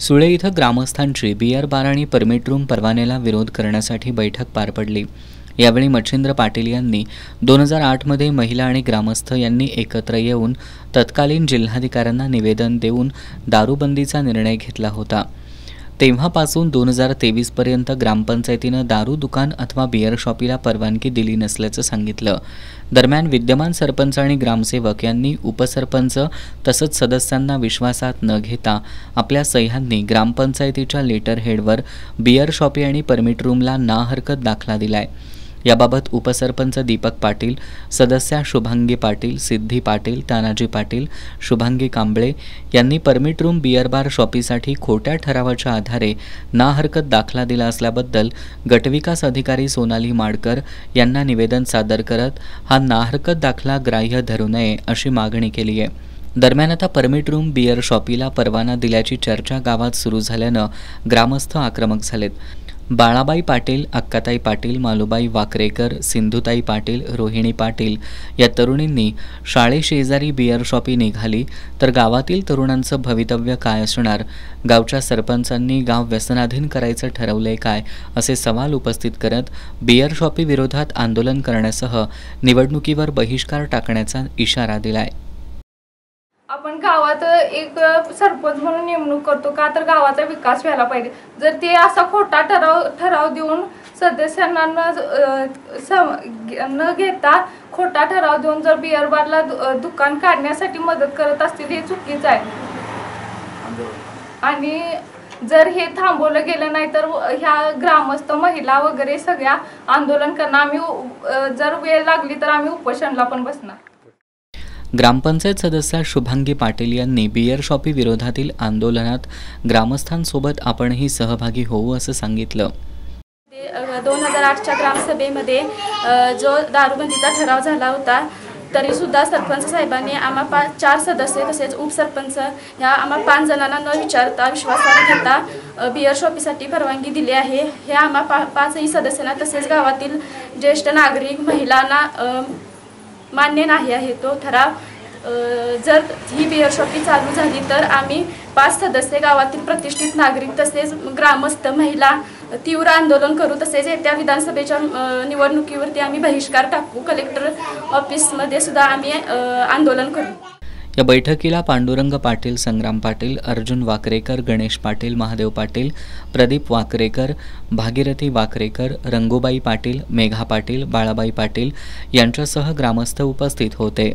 सुळे इथं ग्रामस्थांची beer bar आणि परमिट रूम परवान्याला विरोध करण्यासाठी बैठक पार पडली। यावेळी मच्छिंद्र पाटील यांनी 2008 मध्ये महिला आणि ग्रामस्थ यांनी एकत्र येऊन तत्कालीन जिल्हाधिकाऱ्यांना निवेदन देऊन दारूबंदीचा निर्णय घेतला होता। तेव्हापासून 2023 पर्यंत ग्रामपंचायतीनं दारू दुकान अथवा बियर शॉपीला परवानगी दिली नसल्याचं सांगितलं। दरम्यान विद्यमान सरपंच आणि ग्रामसेवक यांनी उपसरपंच तसंच सदस्यांना विश्वासात न घेता आपल्या सह्यांनी ग्रामपंचायतीच्या लेटर हेडवर बियर शॉपी आणि परमिट रूमला ना हरकत दाखला दिलाय। याबाबत उपसरपंच दीपक पाटील, सदस्या शुभांगी पाटील, सिद्धी पाटील, तानाजी पाटील, शुभांगी कांबळे यांनी परमिट रूम बियर बार शॉपीसाठी खोट्या ठरावाच्या आधारे ना हरकत दाखला दिला असल्याबद्दल गटविकास अधिकारी सोनाली माडकर यांना निवेदन सादर करत हा ना हरकत दाखला ग्राह्य धरू नये अशी मागणी केली आहे। दरम्यान आता परमिट रूम बियर शॉपीला परवाना दिल्याची चर्चा गावात सुरू झाल्यानं ग्रामस्थ आक्रमक झालेत। बाळाबाई पाटील, अक्काताई पाटील, मालुबाई वाकरेकर, सिंधुताई पाटील, रोहिणी पाटील या तरुणींनी शाळेशेजारी बियर शॉपी निघाली तर गावातील तरुणांचं भवितव्य काय असणार, गावच्या सरपंचांनी गाव व्यसनाधीन करायचं ठरवलंय काय असे सवाल उपस्थित करत बियर शॉपी विरोधात आंदोलन करण्यासह निवडणुकीवर बहिष्कार टाकण्याचा इशारा दिलाय। आपण गावात एक सरपंच म्हणून नेमणूक करतो का तर गावाचा विकास व्हायला पाहिजे। जर ते असा खोटा ठराव देऊन सदस्यांना न घेता खोटा ठराव देऊन जर बियर बारला दुकान काढण्यासाठी मदत करत असतील हे चुकीचं आहे। आणि जर हे थांबवलं गेलं नाही तर ह्या ग्रामस्थ महिला वगैरे सगळ्या आंदोलन करणार। आम्ही जर वेळ लागली तर आम्ही उपोषणाला पण बसणार। ग्रामपंचायत सदस्या शुभांगी पाटील यांनी बियर शॉपी विरोधातील आंदोलनात ग्रामस्थांसोबत आपणही सहभागी होऊ असं सांगितलं। 2008च्या ग्रामसभेमध्ये जो दारूबंदीचा ठराव झाला होता तरी सुद्धा सरपंच साहेबांनी आम्हा 4 सदस्य तसेच उपसरपंच ह्या आम्हा 5 जणांना न विचारता विश्वासात घेता बियर शॉपीसाठी परवानगी दिली आहे। हे आम्हा 5ही सदस्यांना तसेच गावातील ज्येष्ठ नागरिक महिलांना मान्य नाही आहे तो ठराव। जर ही बियर शॉपी चालू झाली तर आम्ही 5 सदस्य गावातील प्रतिष्ठित नागरिक तसेच ग्रामस्थ महिला तीव्र आंदोलन करू। तसेच येत्या विधानसभेच्या निवडणुकीवरती आम्ही बहिष्कार टाकू। कलेक्टर ऑफिसमध्ये सुद्धा आम्ही आंदोलन करू। या बैठकीला पांडुरंग पाटील, संग्राम पाटील, अर्जुन वाकरेकर, गणेश पाटील, महादेव पाटील, प्रदीप वाकरेकर, भागीरथी वाकरेकर, रंगूबाई पाटील, मेघा पाटील, बाळाबाई पाटील यांच्यासह ग्रामस्थ उपस्थित होते।